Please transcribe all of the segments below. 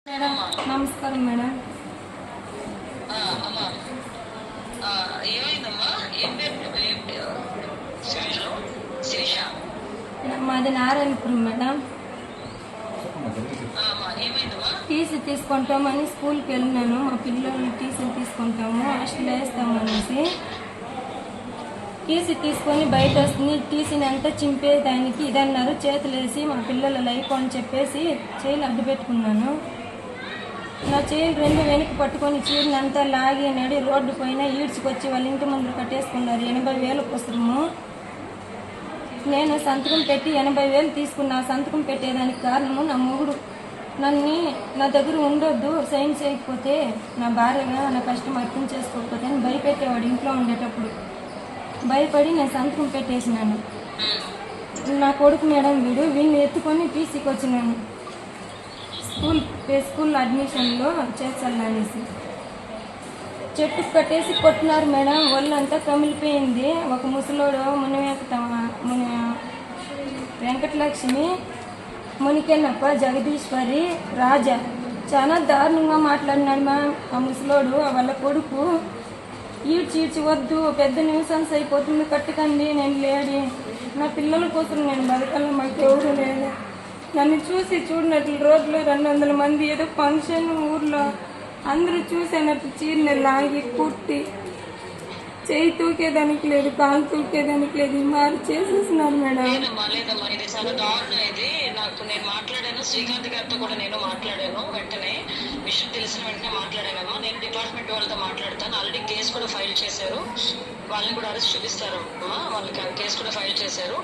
Madam నమస్కారం madam. మాది Narayanapuram madam. TC తీసుకుంటామని స్కూల్కి వెళ్ళినాను. మా పిల్లలు టీసీ తీసుకుంటాము, హాస్టల్ వేస్తాము అనేసి టీసీ తీసుకొని బయట వస్తుంది. టీసీని అంతా చింపేదానికి ఇదన్నారు. చేతులు వేసి మా పిల్లల లైఫ్ అని చెప్పేసి చేయిలు అడ్డు పెట్టుకున్నాను. నా చేయిలు రెండు వెనక్కి పట్టుకొని చీరని అంతా లాగి నడి రోడ్డు పైన ఈడ్చుకొచ్చి వాళ్ళ ఇంటి ముందు కట్టేసుకున్నారు. 80,000 పుస్తకము. నేను సంతకం పెట్టి 80,000 తీసుకున్నా. సంతకం పెట్టేదానికి కారణము నా మొగుడు నన్ను నా దగ్గర ఉండొద్దు, సైన్ చేయకపోతే నా భార్యగా నా కష్టం అర్థం చేసుకోకపోతే అని భయపెట్టేవాడు. ఇంట్లో ఉండేటప్పుడు భయపడి నేను సంతకం పెట్టేసినాను. నా కొడుకు మేడం వీడిని ఎత్తుకొని టీసీకి వచ్చినాను. స్కూల్ అడ్మిషన్లో చేర్చాలనేసి చెట్టు కట్టేసి కొట్టినారు మేడం. ఒళ్ళంతా కమిలిపోయింది. ఒక ముసలోడు ముని వెంకటలక్ష్మి, మునికెన్నప్ప, జగదీశ్వరి, రాజా చాలా దారుణంగా మాట్లాడినాడు మా ఆ ముసలోడు. వాళ్ళ కొడుకు ఈడ్చి వద్దు, పెద్ద న్యూసెన్స్ అయిపోతుంది, కట్టుకండి, నేను లేడి, నా పిల్లల కోసం నేను బతకాల, మాకు ఎవరు లేదు. నన్ను చూసి చూడనట్లు రోడ్లో 200 మంది ఏదో ఫంక్షన్ ఊర్లో అందరూ చూసేనట్లు చీరని లాగి కుట్టి చేయి తూకేదానికి లేదు, కాలు తూకేదానికి లేదు, మారి చేసేస్తున్నారు మేడం. ఇది చాలా దారుణం. ఇది నేను మాట్లాడాను, శ్రీకాంత్ గారితో కూడా నేను మాట్లాడాను. వెంటనే విషయం తెలిసిన వెంటనే మాట్లాడానమ్మా. నేను డిపార్ట్మెంట్ వాళ్ళతో మాట్లాడతాను. ఆల్రెడీ కేసు కూడా ఫైల్ చేశారు. వాళ్ళని కూడా అరెస్ట్ చూపిస్తారు అమ్మా. వాళ్ళకి కేసు కూడా ఫైల్ చేశారు.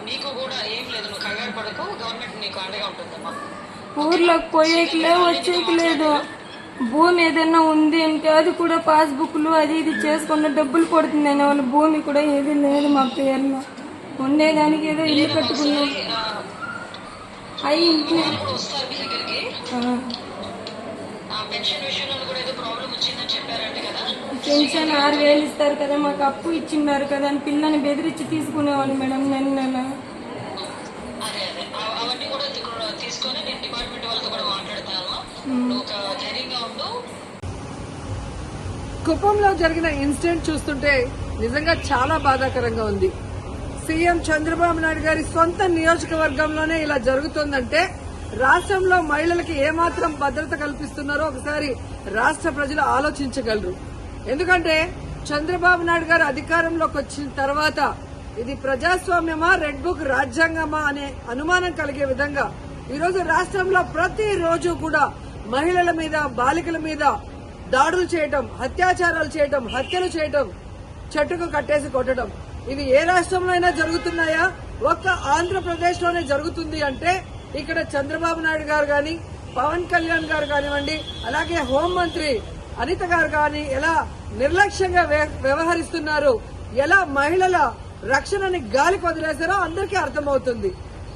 నీకు కూడా ఏం లేదు, నువ్వు కంగారు పడకు, గవర్నమెంట్ నీకు అండగా ఉంటుందమ్మా. ఊర్లోకి పోయేకి వచ్చేకి లేదు. భూమి ఏదైనా ఉంది అంటే అది కూడా పాస్బుక్లు అది ఇది చేసుకున్న డబ్బులు పడుతుందని వాళ్ళ భూమి కూడా ఏది లేదు మా పేరులో. ఉండేదానికి ఏదో ఇల్లు కట్టుకున్నాం. అవి ఇంట్లో పెన్షన్ 6,000 ఇస్తారు కదా, మాకు అప్పు ఇచ్చిన్నారు కదా అని పిల్లని బెదిరించి తీసుకునేవాళ్ళు మేడం. నెల కుప్పంలో జరిగిన ఇన్సిడెంట్ చూస్తుంటే నిజంగా చాలా బాధాకరంగా ఉంది. సీఎం చంద్రబాబు నాయుడు గారి సొంత నియోజకవర్గంలోనే ఇలా జరుగుతుందంటే రాష్ట్రంలో మహిళలకి ఏమాత్రం భద్రత కల్పిస్తున్నారో ఒకసారి రాష్ట్ర ప్రజలు ఆలోచించగలరు. ఎందుకంటే చంద్రబాబు నాయుడు గారు అధికారంలోకి వచ్చిన తర్వాత ఇది ప్రజాస్వామ్యమా, రెడ్ బుక్ రాజ్యాంగమా అనే అనుమానం కలిగే విధంగా ఈరోజు రాష్ట్రంలో ప్రతిరోజు కూడా మహిళల మీద, బాలికల మీద దాడులు చేయటం, అత్యాచారాలు చేయటం, హత్యలు చేయటం, చెట్టుకు కట్టేసి కొట్టడం, ఇవి ఏ రాష్ట్రంలో అయినా జరుగుతున్నాయా? ఒక్క ఆంధ్రప్రదేశ్ లోనే జరుగుతుంది అంటే ఇక్కడ చంద్రబాబు నాయుడు గారు గాని, పవన్ కళ్యాణ్ గారు కానివ్వండి, అలాగే హోంమంత్రి అనిత గారు గాని ఎలా నిర్లక్ష్యంగా వ్యవహరిస్తున్నారు, ఎలా మహిళల రక్షణని గాలికి వదిలేశారో అందరికీ అర్థమవుతుంది.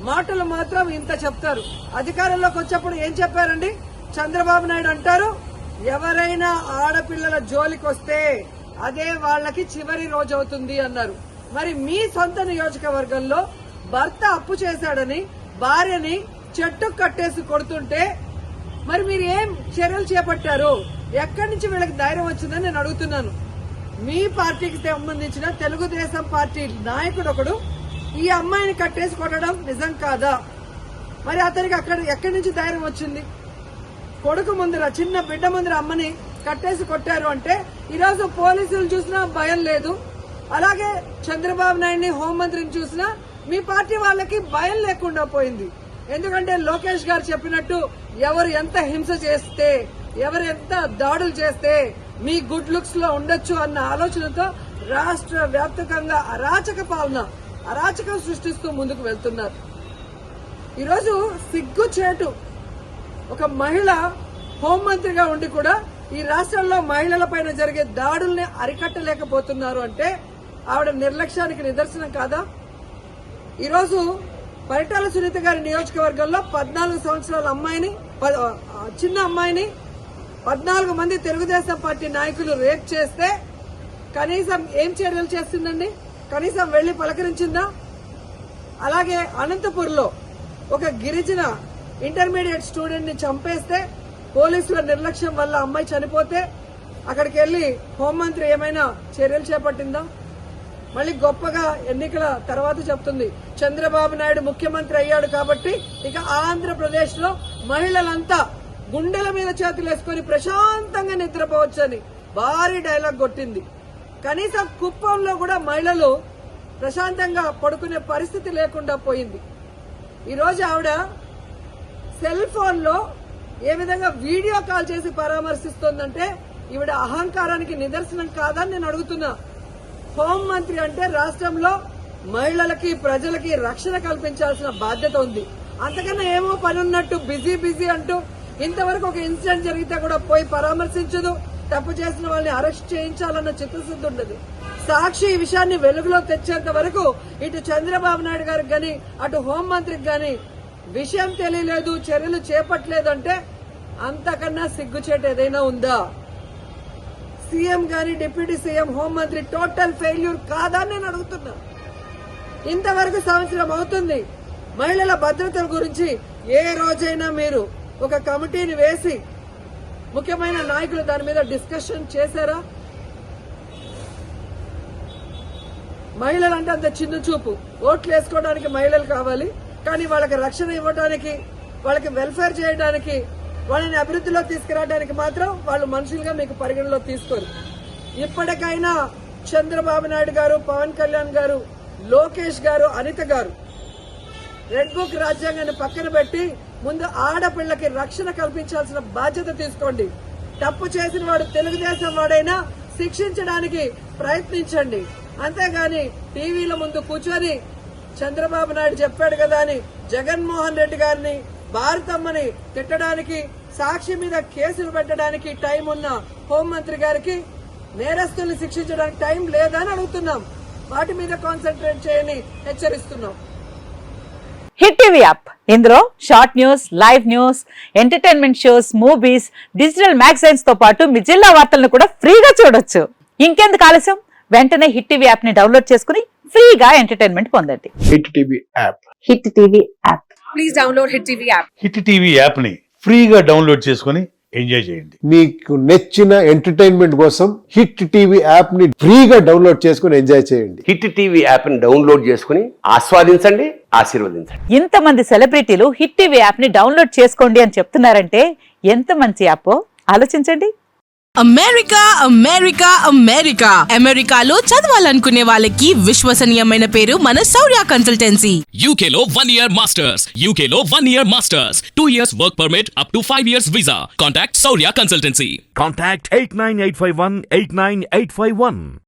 మాటలు మాత్రం ఇంత చెప్తారు. అధికారంలోకి వచ్చేప్పుడు ఏం చెప్పారండి? చంద్రబాబు నాయుడు అంటారు, ఎవరైనా ఆడపిల్లల జోలికి వస్తే అదే వాళ్ళకి చివరి రోజు అవుతుంది అన్నారు. మరి మీ సొంత నియోజకవర్గంలో భర్త అప్పు చేశాడని భార్యని చెట్టు కట్టేసి కొడుతుంటే మరి మీరు ఏం చర్యలు చేపట్టారు? ఎక్కడి నుంచి వీళ్ళకి ధైర్యం వచ్చిందని నేను అడుగుతున్నాను. మీ పార్టీకి సంబంధించిన తెలుగుదేశం పార్టీ నాయకుడు ఒకడు ఈ అమ్మాయిని కట్టేసి కొట్టడం నిజం కాదా? మరి అతనికి ఎక్కడి నుంచి ధైర్యం వచ్చింది? కొడుకు ముందర, చిన్న బిడ్డ ముందర అమ్మని కట్టేసి కొట్టారు అంటే ఈరోజు పోలీసులు చూసినా భయం లేదు. అలాగే చంద్రబాబు నాయుడిని, హోంమంత్రిని చూసినా మీ పార్టీ వాళ్ళకి భయం లేకుండా పోయింది. ఎందుకంటే లోకేష్ గారు చెప్పినట్టు ఎవరు ఎంత హింస చేస్తే, ఎవరు ఎంత దాడులు చేస్తే మీ గుడ్ లుక్స్ లో ఉండొచ్చు అన్న ఆలోచనతో రాష్ట్ర వ్యాప్తంగా అరాచక పాలన, అరాచకం సృష్టిస్తూ ముందుకు వెళ్తున్నారు. ఈరోజు సిగ్గుచేటు ఒక మహిళ హోంమంత్రిగా ఉండి కూడా ఈ రాష్ట్రంలో మహిళల పైన జరిగే దాడుల్ని అరికట్టలేకపోతున్నారు అంటే ఆవిడ నిర్లక్ష్యానికి నిదర్శనం కాదా? ఈరోజు పరిటాల సునీత గారి నియోజకవర్గంలో 14 సంవత్సరాల అమ్మాయిని, చిన్న అమ్మాయిని 14 మంది తెలుగుదేశం పార్టీ నాయకులు రేప్ చేస్తే కనీసం ఏం చర్యలు చేస్తుందండి? కనీసం వెళ్లి పలకరించిందా? అలాగే అనంతపూర్లో ఒక గిరిజన ఇంటర్మీడియట్ స్టూడెంట్ ని చంపేస్తే పోలీసుల నిర్లక్ష్యం వల్ల అమ్మాయి చనిపోతే అక్కడికి వెళ్లి హోంమంత్రి ఏమైనా చర్యలు చేపట్టిందా? మళ్ళీ గొప్పగా ఎన్నికల తర్వాత చెప్తుంది చంద్రబాబు నాయుడు ముఖ్యమంత్రి అయ్యాడు కాబట్టి ఇక ఆంధ్రప్రదేశ్ లో మహిళలంతా గుండెల మీద చేతులు వేసుకుని ప్రశాంతంగా నిద్రపోవచ్చని భారీ డైలాగ్ కొట్టింది. కనీసం కుప్పంలో కూడా మహిళలు ప్రశాంతంగా పడుకునే పరిస్థితి లేకుండా పోయింది. ఈరోజు ఆవిడ సెల్ ఫోన్ లో ఏ విధంగా వీడియో కాల్ చేసి పరామర్శిస్తోందంటే ఈవిడ అహంకారానికి నిదర్శనం కాదని నేను అడుగుతున్నా. హోంమంత్రి అంటే రాష్ట్రంలో మహిళలకి ప్రజలకి రక్షణ కల్పించాల్సిన బాధ్యత ఉంది. అంతకన్నా ఏమో పని ఉన్నట్టు బిజీ అంటూ ఇంతవరకు ఒక ఇన్సిడెంట్ జరిగితే కూడా పోయి పరామర్శించదు. తప్పు చేసిన వాళ్ళని అరెస్ట్ చేయించాలన్న చిత్తశుద్ధి ఉండదు. సాక్షి ఈ విషయాన్ని వెలుగులో తెచ్చేంత వరకు ఇటు చంద్రబాబు నాయుడు గారికి గాని అటు హోంమంత్రికి గాని విషయం తెలియలేదు, చర్యలు చేపట్టలేదు అంటే అంతకన్నా సిగ్గుచేటు ఏదైనా ఉందా? సీఎం గాని డిప్యూటీ సీఎం హోంమంత్రి టోటల్ ఫెయిల్యూర్ కాదా నేను అడుగుతున్నా. ఇంతవరకు సంవత్సరం అవుతుంది. మహిళల భద్రతల గురించి ఏ రోజైనా మీరు ఒక కమిటీని వేసి ముఖ్యమైన నాయకులు దాని మీద డిస్కషన్ చేశారా? మహిళలంటే అంత చిన్న చూపు. ఓట్లు వేసుకోవడానికి మహిళలు కావాలి, కానీ వాళ్ళకి రక్షణ ఇవ్వడానికి, వాళ్ళకి వెల్ఫేర్ చేయడానికి, వాళ్ళని అభివృద్ధిలో తీసుకురావడానికి మాత్రం వాళ్ళు మనుషులుగా మీకు పరిగణలో తీసుకోరు. ఇప్పటికైనా చంద్రబాబు నాయుడు గారు, పవన్ కళ్యాణ్ గారు, లోకేష్ గారు, అనిత గారు రెడ్ బుక్ రాజ్యాంగాన్ని పక్కన పెట్టి ముందు ఆడపిల్లకి రక్షణ కల్పించాల్సిన బాధ్యత తీసుకోండి. తప్పు చేసిన వాడు తెలుగుదేశం వాడైనా శిక్షించడానికి ప్రయత్నించండి. అంతేగాని టీవీల ముందు కూర్చొని చంద్రబాబు నాయుడు చెప్పాడు కదా అని జగన్మోహన్ రెడ్డి గారిని, భారతమ్మని తిట్టడానికి, సాక్షి మీద కేసులు పెట్టడానికి టైం ఉన్న హోంమంత్రి గారికి నేరస్తుల్ని శిక్షించడానికి టైం లేదని అడుగుతున్నాం. వాటి మీద కాన్సన్ట్రేట్ చేయని హెచ్చరిస్తున్నాం. హిట్ టీవీ యాప్, ఇందులో short news, live news, entertainment shows, movies, digital magazines తో పాటు మీ జిల్లా వార్తలను కూడా ఫ్రీగా చూడొచ్చు. ఇంకెందుకు ఆలస్యం, వెంటనే హిట్ టీవీ యాప్ ని డౌన్లోడ్ చేసుకుని ఫ్రీగా ఎంటర్టైన్మెంట్ పొందండి. Hit TV app. Hit TV app. Please download hit TV app. Hit TV app ని ఫ్రీగా డౌన్లోడ్ చేసుకుని ఎంజాయ్ చేయండి. మీకు నచ్చిన ఎంటర్టైన్మెంట్ కోసం హిట్ టీవీ యాప్ ని ఫ్రీగా డౌన్లోడ్ చేసుకుని ఎంజాయ్ చేయండి. హిట్ టీవీ యాప్ ని డౌన్లోడ్ చేసుకుని ఆస్వాదించండి, ఆశీర్వదించండి. ఇంతమంది సెలబ్రిటీలు హిట్ టీవీ యాప్ ని డౌన్లోడ్ చేసుకోండి అని చెప్తున్నారంటే ఎంత మంచి యాప్ ఆలోచించండి. అమెరికాలో చదవాలనుకునే వాళ్ళకి విశ్వసనీయమైన పేరు మన శౌర్య కన్సల్టెన్సీ. UK లో 1 year masters, UK లో 1 year masters, 2 years work permit up to 5 years visa. Contact Saurya Consultancy. Contact 89851 89851.